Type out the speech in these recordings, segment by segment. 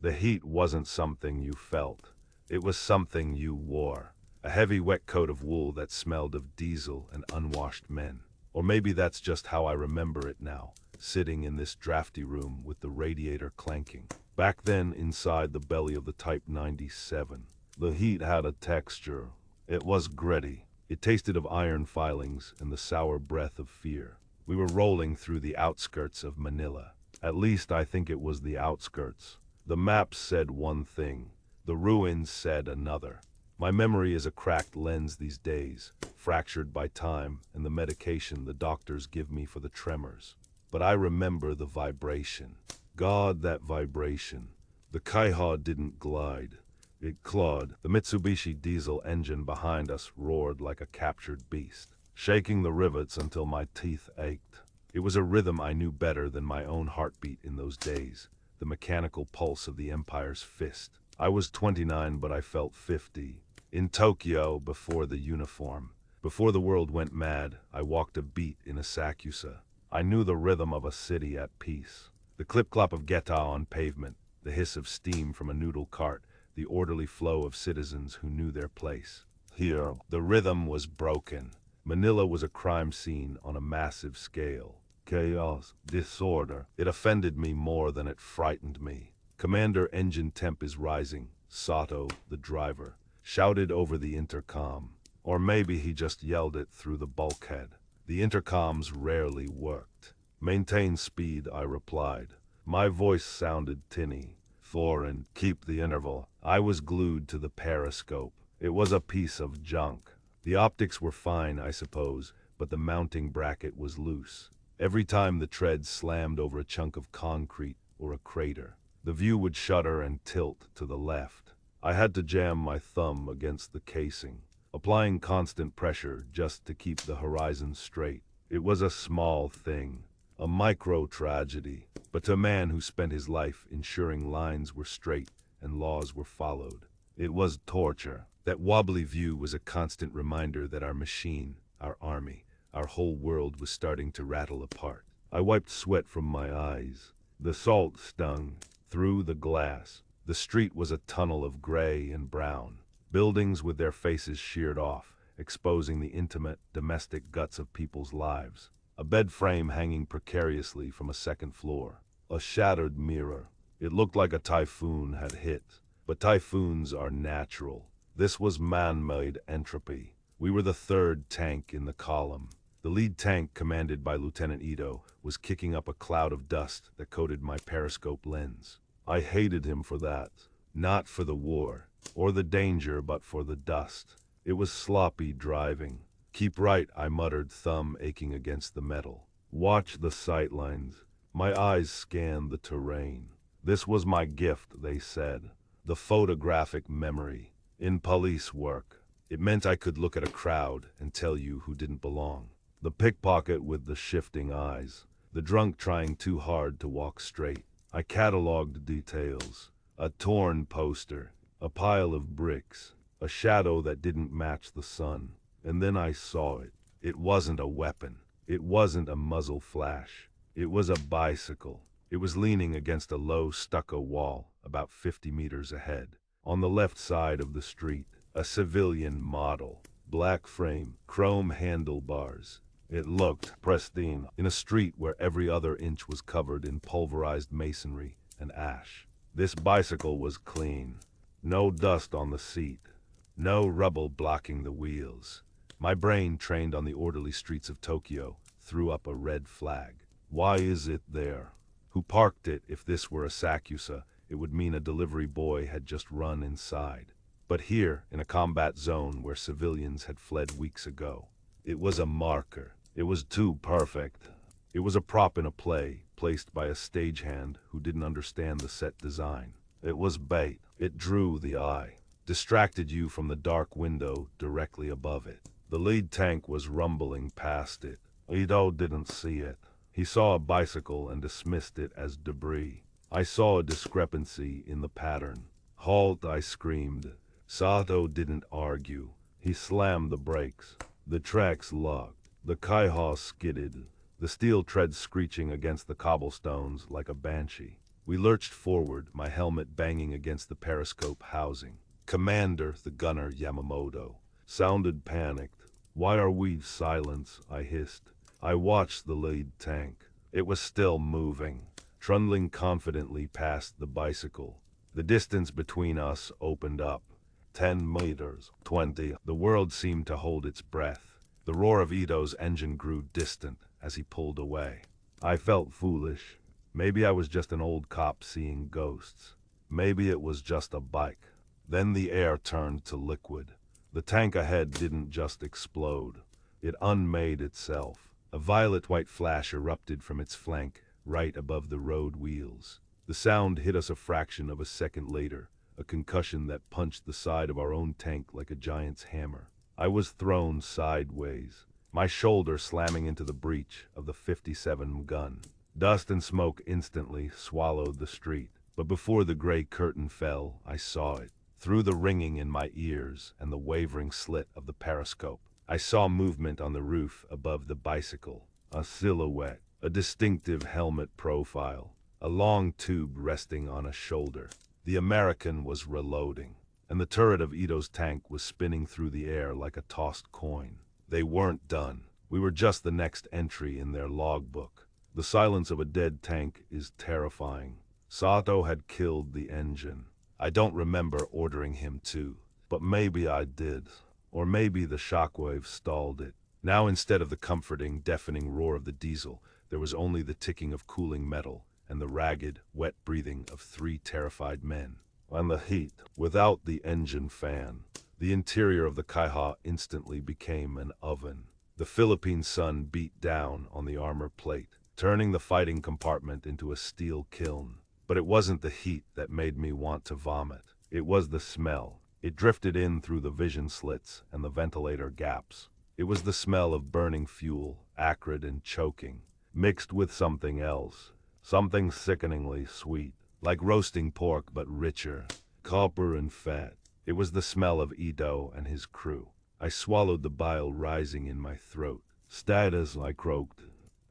The heat wasn't something you felt. It was something you wore. A heavy wet coat of wool that smelled of diesel and unwashed men. Or maybe that's just how I remember it now, sitting in this drafty room with the radiator clanking. Back then, inside the belly of the Type 97, the heat had a texture. It was gritty. It tasted of iron filings and the sour breath of fear. We were rolling through the outskirts of Manila. At least I think it was the outskirts. The maps said one thing. The ruins said another. My memory is a cracked lens these days, fractured by time and the medication the doctors give me for the tremors. But I remember the vibration. God, that vibration. The Kaiha didn't glide. It clawed. The Mitsubishi diesel engine behind us roared like a captured beast, shaking the rivets until my teeth ached. It was a rhythm I knew better than my own heartbeat in those days, the mechanical pulse of the Empire's fist. I was 29, but I felt 50. In Tokyo, before the uniform. Before the world went mad, I walked a beat in Asakusa. I knew the rhythm of a city at peace. The clip-clop of geta on pavement, the hiss of steam from a noodle cart, the orderly flow of citizens who knew their place. Here, the rhythm was broken. Manila was a crime scene on a massive scale. Chaos, disorder. It offended me more than it frightened me. Commander Engine Temp is rising. Sato, the driver, shouted over the intercom. Or maybe he just yelled it through the bulkhead. The intercoms rarely worked. Maintain speed, I replied. My voice sounded tinny. Thorin, keep the interval. I was glued to the periscope. It was a piece of junk. The optics were fine, I suppose, but the mounting bracket was loose. Every time the tread slammed over a chunk of concrete or a crater, the view would shudder and tilt to the left. I had to jam my thumb against the casing, applying constant pressure just to keep the horizon straight. It was a small thing, a micro-tragedy, but to a man who spent his life ensuring lines were straight and laws were followed, it was torture. That wobbly view was a constant reminder that our machine, our army, our whole world was starting to rattle apart. I wiped sweat from my eyes. The salt stung through the glass. The street was a tunnel of gray and brown. Buildings with their faces sheared off, exposing the intimate, domestic guts of people's lives. A bed frame hanging precariously from a second floor. A shattered mirror. It looked like a typhoon had hit. But typhoons are natural. This was man-made entropy. We were the third tank in the column. The lead tank, commanded by Lieutenant Ito, was kicking up a cloud of dust that coated my periscope lens. I hated him for that. Not for the war, or the danger, but for the dust. It was sloppy driving. Keep right, I muttered, thumb aching against the metal. Watch the sightlines. My eyes scanned the terrain. This was my gift, they said. The photographic memory. In police work, it meant I could look at a crowd and tell you who didn't belong. The pickpocket with the shifting eyes. The drunk trying too hard to walk straight. I cataloged details. A torn poster. A pile of bricks. A shadow that didn't match the sun. And then I saw it. It wasn't a weapon. It wasn't a muzzle flash. It was a bicycle. It was leaning against a low stucco wall about 50 meters ahead. On the left side of the street, a civilian model. Black frame, chrome handlebars. It looked pristine in a street where every other inch was covered in pulverized masonry and ash. This bicycle was clean. No dust on the seat. No rubble blocking the wheels. My brain, trained on the orderly streets of Tokyo, threw up a red flag. Why is it there? Who parked it? If this were Asakusa, it would mean a delivery boy had just run inside. But here, in a combat zone where civilians had fled weeks ago, it was a marker. It was too perfect. It was a prop in a play, placed by a stagehand who didn't understand the set design. It was bait. It drew the eye, distracted you from the dark window directly above it. The lead tank was rumbling past it. Ito didn't see it. He saw a bicycle and dismissed it as debris. I saw a discrepancy in the pattern. Halt, I screamed. Sato didn't argue. He slammed the brakes. The tracks locked. The Kaiha skidded, the steel tread screeching against the cobblestones like a banshee. We lurched forward, my helmet banging against the periscope housing. Commander, the gunner Yamamoto, sounded panicked. "Why are we silent?" I hissed. I watched the lead tank. It was still moving, trundling confidently past the bicycle. The distance between us opened up. 10 meters, 20. The world seemed to hold its breath. The roar of Ito's engine grew distant as he pulled away. I felt foolish. Maybe I was just an old cop seeing ghosts. Maybe it was just a bike. Then the air turned to liquid. The tank ahead didn't just explode. It unmade itself. A violet-white flash erupted from its flank, right above the road wheels. The sound hit us a fraction of a second later, a concussion that punched the side of our own tank like a giant's hammer. I was thrown sideways, my shoulder slamming into the breech of the 57 gun. Dust and smoke instantly swallowed the street, but before the gray curtain fell, I saw it. Through the ringing in my ears and the wavering slit of the periscope, I saw movement on the roof above the bicycle. A silhouette, a distinctive helmet profile, a long tube resting on a shoulder. The American was reloading, and the turret of Ito's tank was spinning through the air like a tossed coin. They weren't done. We were just the next entry in their logbook. The silence of a dead tank is terrifying. Sato had killed the engine. I don't remember ordering him to, but maybe I did. Or maybe the shockwave stalled it. Now instead of the comforting, deafening roar of the diesel, there was only the ticking of cooling metal and the ragged, wet breathing of 3 terrified men. And the heat, without the engine fan. The interior of the Kaiha instantly became an oven. The Philippine sun beat down on the armor plate, turning the fighting compartment into a steel kiln. But it wasn't the heat that made me want to vomit. It was the smell. It drifted in through the vision slits and the ventilator gaps. It was the smell of burning fuel, acrid and choking, mixed with something else. Something sickeningly sweet, like roasting pork but richer, copper and fat. It was the smell of Ito and his crew. I swallowed the bile rising in my throat. "Status," I croaked.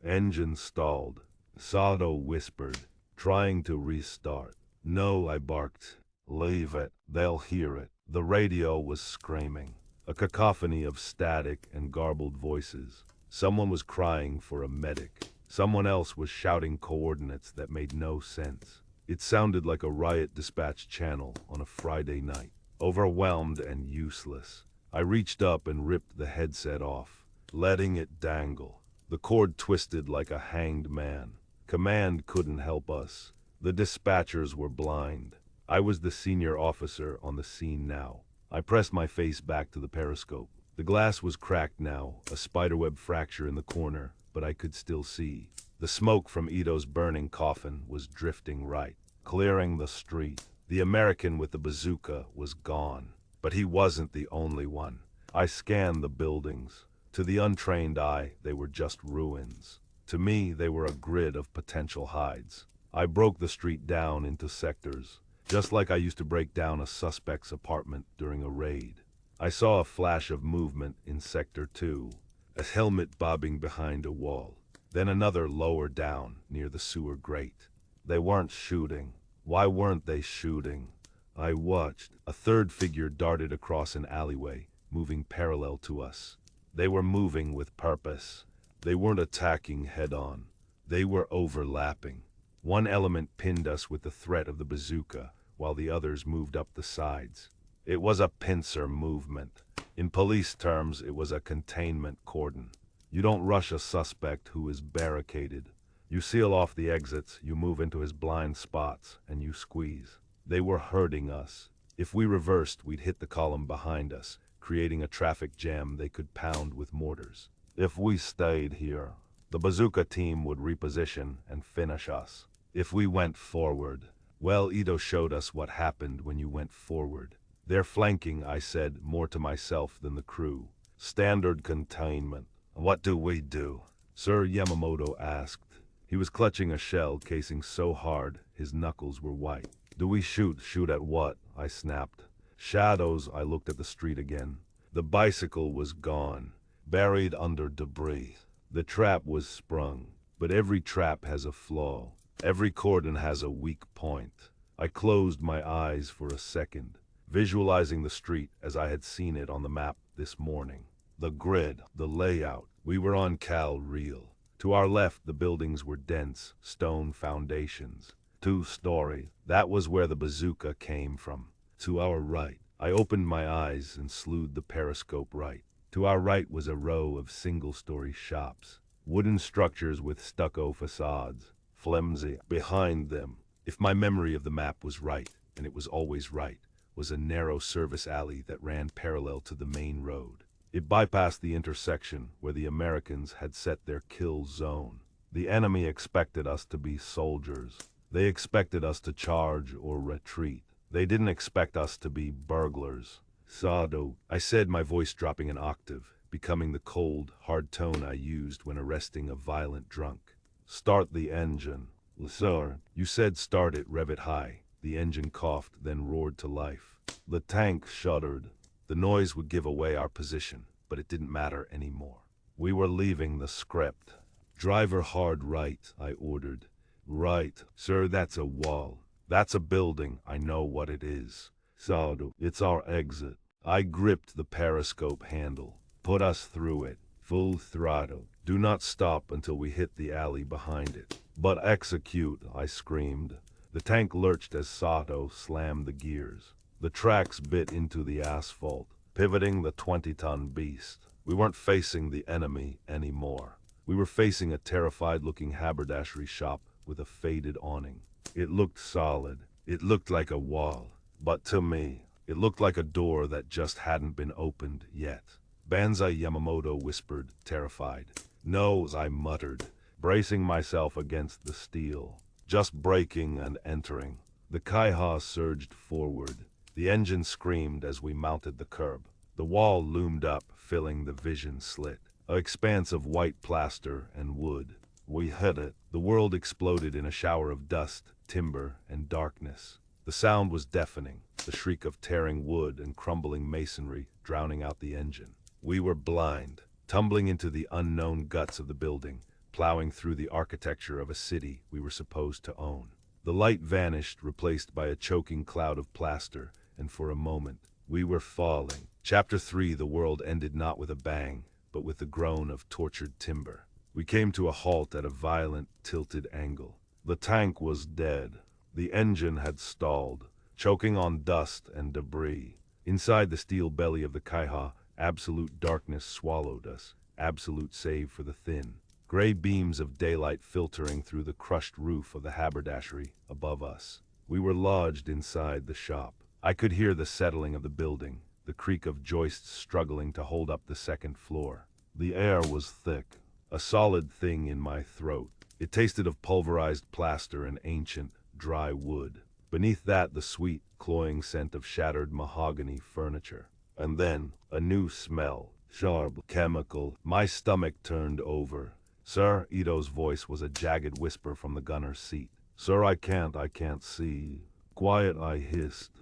"Engine stalled." Sato whispered, trying to restart. "No," I barked. "Leave it. They'll hear it." The radio was screaming, a cacophony of static and garbled voices. Someone was crying for a medic. Someone else was shouting coordinates that made no sense. It sounded like a riot dispatch channel on a Friday night. Overwhelmed and useless, I reached up and ripped the headset off, letting it dangle. The cord twisted like a hanged man. Command couldn't help us. The dispatchers were blind. I was the senior officer on the scene now. I pressed my face back to the periscope. The glass was cracked now, a spiderweb fracture in the corner, but I could still see. The smoke from Ito's burning coffin was drifting right, clearing the street. The American with the bazooka was gone, but he wasn't the only one. I scanned the buildings. To the untrained eye, they were just ruins. To me, they were a grid of potential hides. I broke the street down into sectors, just like I used to break down a suspect's apartment during a raid. I saw a flash of movement in Sector 2, a helmet bobbing behind a wall. Then another lower down, near the sewer grate. They weren't shooting. Why weren't they shooting? I watched. A third figure darted across an alleyway, moving parallel to us. They were moving with purpose. They weren't attacking head-on. They were overlapping. One element pinned us with the threat of the bazooka, while the others moved up the sides. It was a pincer movement. In police terms, it was a containment cordon. You don't rush a suspect who is barricaded. You seal off the exits, you move into his blind spots, and you squeeze. They were hurting us. If we reversed, we'd hit the column behind us, creating a traffic jam they could pound with mortars. If we stayed here, the bazooka team would reposition and finish us. If we went forward, well, Ito showed us what happened when you went forward. They're flanking, I said, more to myself than the crew. Standard containment. What do we do? Sir Yamamoto asked. He was clutching a shell casing so hard, his knuckles were white. Do we shoot? Shoot at what? I snapped. Shadows. I looked at the street again. The bicycle was gone, buried under debris. The trap was sprung, but every trap has a flaw. Every cordon has a weak point. I closed my eyes for a second, visualizing the street as I had seen it on the map this morning. The grid, the layout. We were on Cal Real. To our left, the buildings were dense, stone foundations. 2-story. That was where the bazooka came from. To our right, I opened my eyes and slewed the periscope right. To our right was a row of single-story shops. Wooden structures with stucco facades. Flimsy. Behind them, if my memory of the map was right, and it was always right, was a narrow service alley that ran parallel to the main road. It bypassed the intersection where the Americans had set their kill zone. The enemy expected us to be soldiers. They expected us to charge or retreat. They didn't expect us to be burglars. Sado, I said, my voice dropping an octave, becoming the cold, hard tone I used when arresting a violent drunk. Start the engine. Sir, you said start it, rev it high. The engine coughed, then roared to life. The tank shuddered. The noise would give away our position, but it didn't matter anymore. We were leaving the script. Driver hard right, I ordered. Right. Sir, that's a wall. That's a building. I know what it is. Sado, it's our exit. I gripped the periscope handle. Put us through it. Full throttle. Do not stop until we hit the alley behind it. But execute, I screamed. The tank lurched as Sato slammed the gears. The tracks bit into the asphalt, pivoting the 20-ton beast. We weren't facing the enemy anymore. We were facing a terrified-looking haberdashery shop with a faded awning. It looked solid. It looked like a wall. But to me, it looked like a door that just hadn't been opened yet. Banzai Yamamoto whispered, terrified. No, I muttered, bracing myself against the steel. Just braking and entering. The Kaiha surged forward. The engine screamed as we mounted the curb. The wall loomed up, filling the vision slit. An expanse of white plaster and wood. We hit it. The world exploded in a shower of dust, timber, and darkness. The sound was deafening, the shriek of tearing wood and crumbling masonry drowning out the engine. We were blind, tumbling into the unknown guts of the building, plowing through the architecture of a city we were supposed to own. The light vanished, replaced by a choking cloud of plaster, and for a moment, we were falling. Chapter 3, the world ended not with a bang, but with the groan of tortured timber. We came to a halt at a violent, tilted angle. The tank was dead. The engine had stalled, choking on dust and debris. Inside the steel belly of the Kaiha, absolute darkness swallowed us, absolute save for the thin, gray beams of daylight filtering through the crushed roof of the haberdashery above us. We were lodged inside the shop. I could hear the settling of the building, the creak of joists struggling to hold up the second floor. The air was thick, a solid thing in my throat. It tasted of pulverized plaster and ancient, dry wood. Beneath that, the sweet, cloying scent of shattered mahogany furniture. And then, a new smell, sharp, chemical. My stomach turned over. Sir, Ito's voice was a jagged whisper from the gunner's seat. Sir, I can't see. Quiet, I hissed.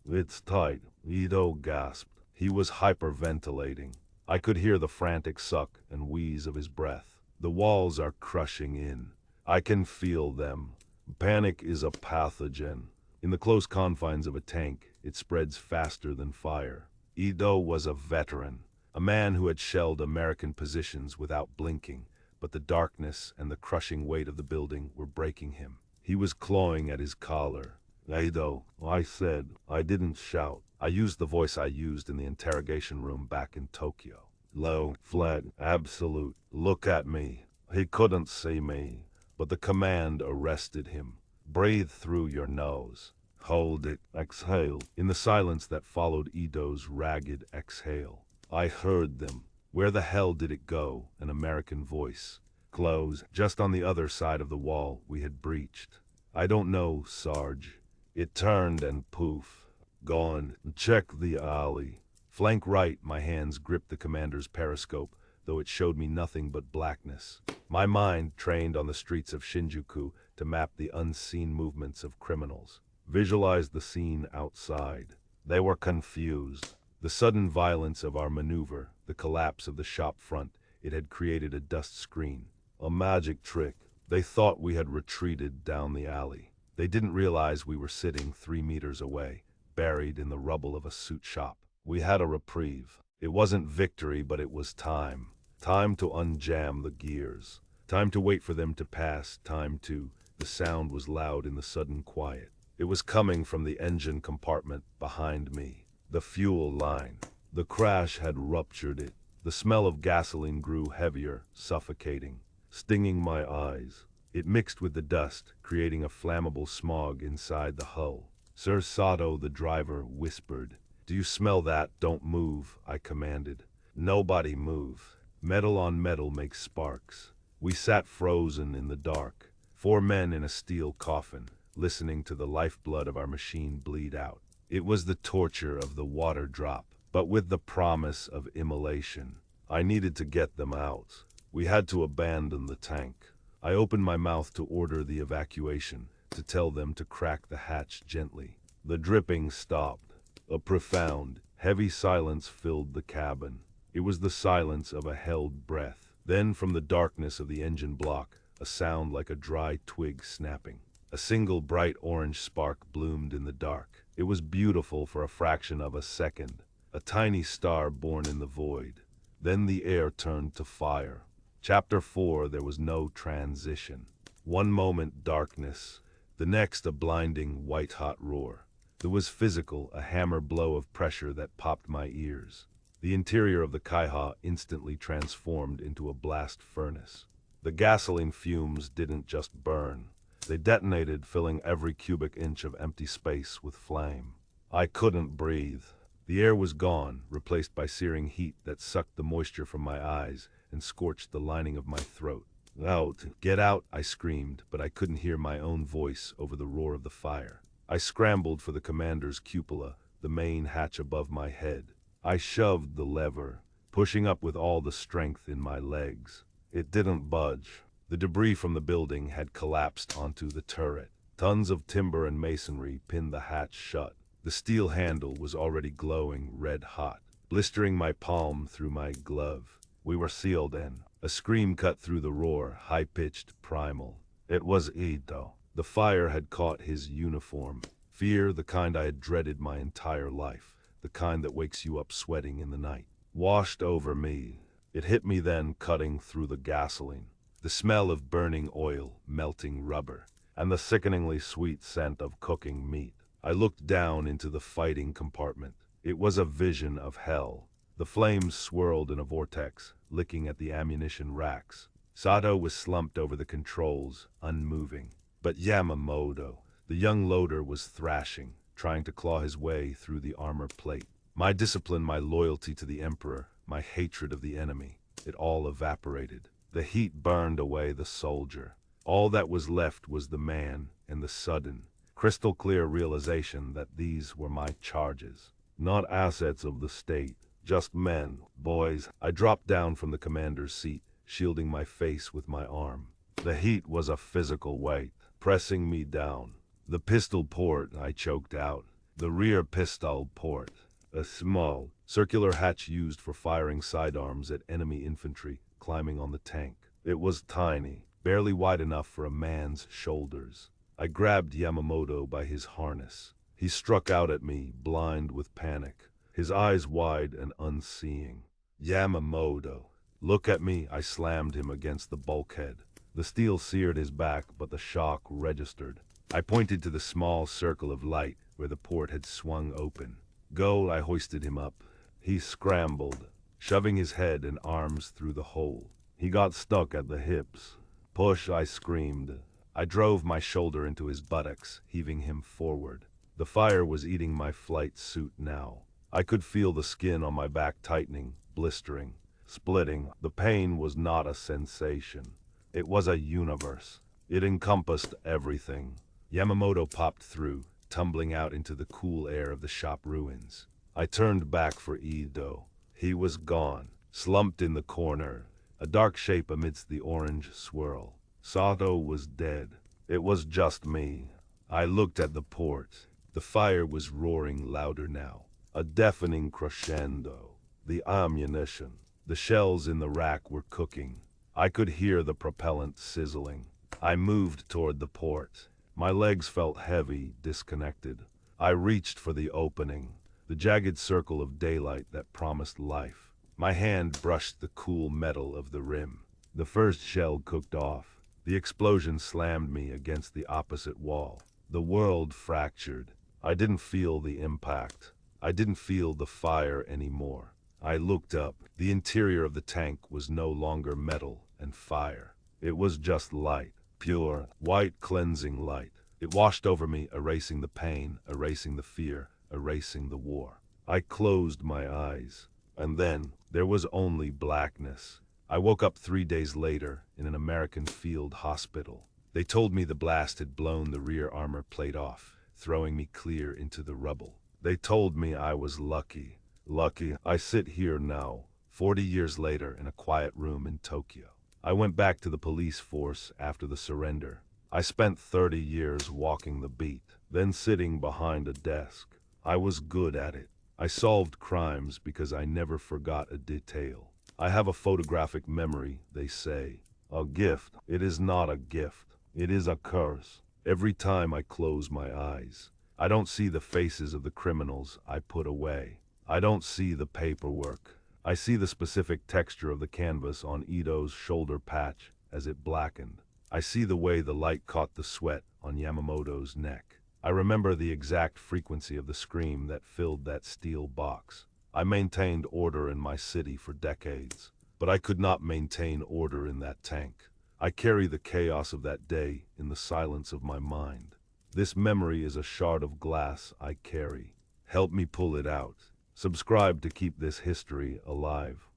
It's tight, Ito gasped. He was hyperventilating. I could hear the frantic suck and wheeze of his breath. The walls are crushing in. I can feel them. Panic is a pathogen. In the close confines of a tank, it spreads faster than fire. Ito was a veteran, a man who had shelled American positions without blinking, but the darkness and the crushing weight of the building were breaking him. He was clawing at his collar. Ito, I said. I didn't shout. I used the voice I used in the interrogation room back in Tokyo. Low, flat, absolute. Look at me. He couldn't see me, but the command arrested him. Breathe through your nose. Hold it. Exhale. In the silence that followed Ito's ragged exhale, I heard them. Where the hell did it go? An American voice. Close. Just on the other side of the wall we had breached. I don't know, Sarge. It turned and poof. Gone. Check the alley. Flank right, my hands gripped the commander's periscope, though it showed me nothing but blackness. My mind trained on the streets of Shinjuku to map the unseen movements of criminals. Visualized the scene outside. They were confused. The sudden violence of our maneuver, the collapse of the shop front, it had created a dust screen. A magic trick. They thought we had retreated down the alley. They didn't realize we were sitting 3 meters away, buried in the rubble of a suit shop. We had a reprieve. It wasn't victory, but it was time. Time to unjam the gears. Time to wait for them to pass. The sound was loud in the sudden quiet. It was coming from the engine compartment behind me. The fuel line. The crash had ruptured it. The smell of gasoline grew heavier, suffocating, stinging my eyes. It mixed with the dust, creating a flammable smog inside the hull. Sir Sato, the driver, whispered. "Do you smell that? Don't move," I commanded. Nobody move. Metal on metal makes sparks. We sat frozen in the dark, 4 men in a steel coffin, listening to the lifeblood of our machine bleed out. It was the torture of the water drop, but with the promise of immolation. I needed to get them out. We had to abandon the tank. I opened my mouth to order the evacuation, to tell them to crack the hatch gently. The dripping stopped. A profound, heavy silence filled the cabin. It was the silence of a held breath. Then from the darkness of the engine block, a sound like a dry twig snapping. A single bright orange spark bloomed in the dark. It was beautiful for a fraction of a second. A tiny star born in the void. Then the air turned to fire. Chapter 4, there was no transition. One moment darkness, the next a blinding white-hot roar. There was physical, a hammer blow of pressure that popped my ears. The interior of the Kaiha instantly transformed into a blast furnace. The gasoline fumes didn't just burn. They detonated, filling every cubic inch of empty space with flame. I couldn't breathe. The air was gone, replaced by searing heat that sucked the moisture from my eyes and scorched the lining of my throat. "Out! Get out!" I screamed, but I couldn't hear my own voice over the roar of the fire. I scrambled for the commander's cupola, the main hatch above my head. I shoved the lever, pushing up with all the strength in my legs. It didn't budge. The debris from the building had collapsed onto the turret. Tons of timber and masonry pinned the hatch shut. The steel handle was already glowing red hot, blistering my palm through my glove. We were sealed in. A scream cut through the roar, high-pitched, primal. It was Ito. The fire had caught his uniform. Fear, the kind I had dreaded my entire life. The kind that wakes you up sweating in the night. Washed over me. It hit me then, cutting through the gasoline. The smell of burning oil, melting rubber, and the sickeningly sweet scent of cooking meat. I looked down into the fighting compartment. It was a vision of hell. The flames swirled in a vortex, licking at the ammunition racks. Sato was slumped over the controls, unmoving. But Yamamoto, the young loader, was thrashing, trying to claw his way through the armor plate. My discipline, my loyalty to the Emperor, my hatred of the enemy, it all evaporated. The heat burned away the soldier. All that was left was the man and the sudden, crystal clear realization that these were my charges. Not assets of the state, just men, boys. I dropped down from the commander's seat, shielding my face with my arm. The heat was a physical weight, pressing me down. The pistol port, I choked out. The rear pistol port. A small, circular hatch used for firing sidearms at enemy infantry climbing on the tank. It was tiny, barely wide enough for a man's shoulders. I grabbed Yamamoto by his harness. He struck out at me, blind with panic, his eyes wide and unseeing. "Yamamoto, look at me!" I slammed him against the bulkhead. The steel seared his back, but the shock registered. I pointed to the small circle of light where the port had swung open. "Go!" I hoisted him up. He scrambled, shoving his head and arms through the hole. He got stuck at the hips. "Push!" I screamed. I drove my shoulder into his buttocks, heaving him forward. The fire was eating my flight suit now. I could feel the skin on my back tightening, blistering, splitting. The pain was not a sensation. It was a universe. It encompassed everything. Yamamoto popped through, tumbling out into the cool air of the shop ruins. I turned back for Ito. He was gone, slumped in the corner, a dark shape amidst the orange swirl. Sato was dead. It was just me. I looked at the port. The fire was roaring louder now, a deafening crescendo. The ammunition, the shells in the rack were cooking. I could hear the propellant sizzling. I moved toward the port. My legs felt heavy, disconnected. I reached for the opening, the jagged circle of daylight that promised life. My hand brushed the cool metal of the rim. The first shell cooked off. The explosion slammed me against the opposite wall. The world fractured. I didn't feel the impact. I didn't feel the fire anymore. I looked up. The interior of the tank was no longer metal and fire. It was just light, pure, white, cleansing light. It washed over me, erasing the pain, erasing the fear, erasing the war. I closed my eyes, and then there was only blackness. I woke up 3 days later in an American field hospital. They told me the blast had blown the rear armor plate off, throwing me clear into the rubble. They told me I was lucky. Lucky. I sit here now, 40 years later, in a quiet room in Tokyo. I went back to the police force after the surrender. I spent 30 years walking the beat, then sitting behind a desk. I was good at it. I solved crimes because I never forgot a detail. I have a photographic memory, they say. A gift. It is not a gift. It is a curse. Every time I close my eyes, I don't see the faces of the criminals I put away. I don't see the paperwork. I see the specific texture of the canvas on Ito's shoulder patch as it blackened. I see the way the light caught the sweat on Yamamoto's neck. I remember the exact frequency of the scream that filled that steel box. I maintained order in my city for decades, but I could not maintain order in that tank. I carry the chaos of that day in the silence of my mind. This memory is a shard of glass I carry. Help me pull it out. Subscribe to keep this history alive.